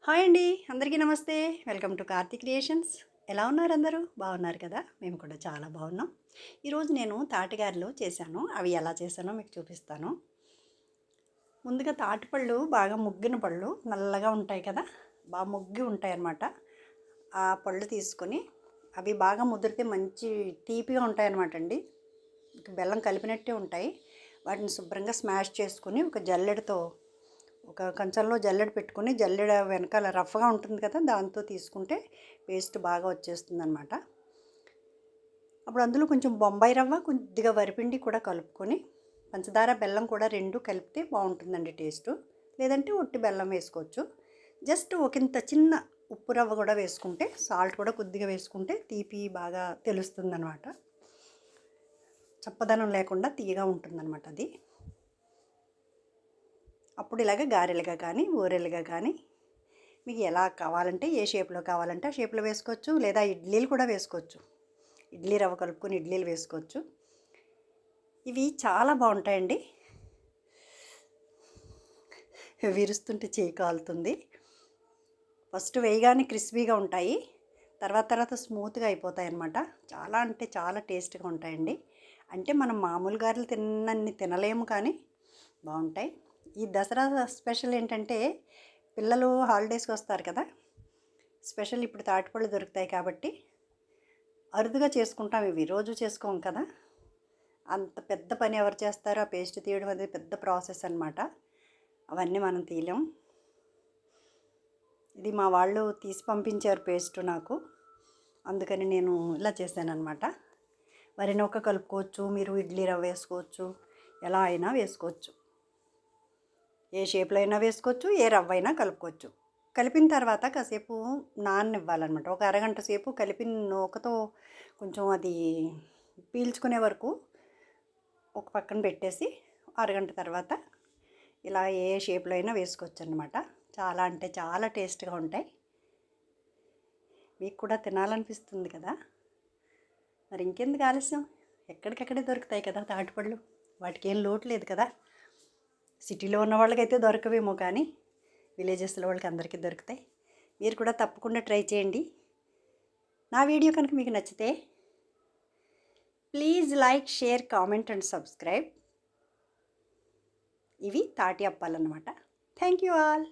Hi అండి. అందరికీ నమస్తే. Welcome to Karthi creations. ఎలా ఉన్నారు అందరూ? బాగున్నారు కదా? మేము కూడా చాలా బాగున్నాం. ఈరోజు నేను తాటిగారెలు చేశాను. అవి ఎలా చేశానో మీకు చూపిస్తాను. ముందుగా తాటిపళ్ళు బాగా ముగ్గిన పళ్ళు నల్లగా ఉంటాయి కదా, బాగా ముగ్గి ఉంటాయన్నమాట. ఆ పళ్ళు తీసుకొని అవి బాగా ముదిరితే మంచి తీపిగా ఉంటాయన్నమాట అండి. బెల్లం కలిపినట్టే ఉంటాయి. వాటిని శుభ్రంగా స్మాష్ చేసుకుని ఒక జల్లెడతో, ఒక కంచంలో జల్లెడ పెట్టుకుని, జల్లెడ వెనకాల రఫ్గా ఉంటుంది కదా, దాంతో తీసుకుంటే పేస్ట్ బాగా వచ్చేస్తుంది అనమాట. అప్పుడు అందులో కొంచెం బొంబాయి రవ్వ, కొద్దిగా వరిపిండి కూడా కలుపుకొని, పంచదార బెల్లం కూడా రెండు కలిపితే బాగుంటుందండి టేస్టు. లేదంటే ఒట్టి బెల్లం వేసుకోవచ్చు. జస్ట్ ఒకంత చిన్న ఉప్పు రవ్వ కూడా వేసుకుంటే, సాల్ట్ కూడా కొద్దిగా వేసుకుంటే తీపి బాగా తెలుస్తుందన్నమాట. చప్పదనం లేకుండా తీయగా ఉంటుందన్నమాట అది. అప్పుడు ఇలాగ గారెలుగా కానీ ఊరెలుగా కానీ మీకు ఎలా కావాలంటే, ఏ షేప్లో కావాలంటే ఆ షేప్లో వేసుకోవచ్చు. లేదా ఇడ్లీలు కూడా వేసుకోవచ్చు. ఇడ్లీ రవ్వ కలుపుకొని ఇడ్లీలు వేసుకోవచ్చు. ఇవి చాలా బాగుంటాయండి. విరుస్తుంటే చేయి కాలుతుంది. ఫస్ట్ వేయగానే క్రిస్పీగా ఉంటాయి. తర్వాత స్మూత్గా అయిపోతాయి అన్నమాట. చాలా అంటే చాలా టేస్ట్గా ఉంటాయండి. అంటే మనం మామూలు గారెలు తిన్నన్ని తినలేము, కానీ బాగుంటాయి. ఈ దసరా స్పెషల్ ఏంటంటే, పిల్లలు హాలిడేస్కి వస్తారు కదా, స్పెషల్ ఇప్పుడు తాటిపళ్ళు దొరుకుతాయి కాబట్టి అరుదుగా చేసుకుంటాం. ఇవి రోజు చేసుకోం కదా, అంత పెద్ద పని ఎవరు చేస్తారో, ఆ పేస్ట్ తీయడం అనేది పెద్ద ప్రాసెస్ అనమాట. అవన్నీ మనం తీయలేం. ఇది మా వాళ్ళు తీసి పంపించారు పేస్ట్ నాకు, అందుకని నేను ఇలా చేశాను అనమాట. వరి నూక కలుపుకోవచ్చు, మీరు ఇడ్లీ రవ్వ వేసుకోవచ్చు, ఎలా అయినా వేసుకోవచ్చు. ఏ షేప్లో అయినా వేసుకోవచ్చు, ఏ రవ్వ అయినా కలుపుకోవచ్చు. కలిపిన తర్వాత కాసేపు నాననివ్వాలన్నమాట. ఒక అరగంట సేపు కలిపిన నూకతో కొంచెం అది పీల్చుకునే వరకు ఒక పక్కన పెట్టేసి, అరగంట తర్వాత ఇలా ఏ షేప్లో అయినా వేసుకోవచ్చు అన్నమాట. చాలా అంటే చాలా టేస్ట్గా ఉంటాయి. మీకు కూడా తినాలనిపిస్తుంది కదా. మరి ఇంకెందుకు ఆలస్యం, ఎక్కడికక్కడే దొరుకుతాయి కదా తాటిపళ్ళు. వాటికి ఏం లోటు లేదు కదా. సిటీలో ఉన్న వాళ్ళకైతే దొరకవేమో, కానీ విలేజెస్లో వాళ్ళకి అందరికీ దొరుకుతాయి. మీరు కూడా తప్పకుండా ట్రై చేయండి. నా వీడియో కనుక మీకు నచ్చితే please like, share, comment and subscribe. ఇవి తాటి అప్పాలన్నమాట. Thank you all.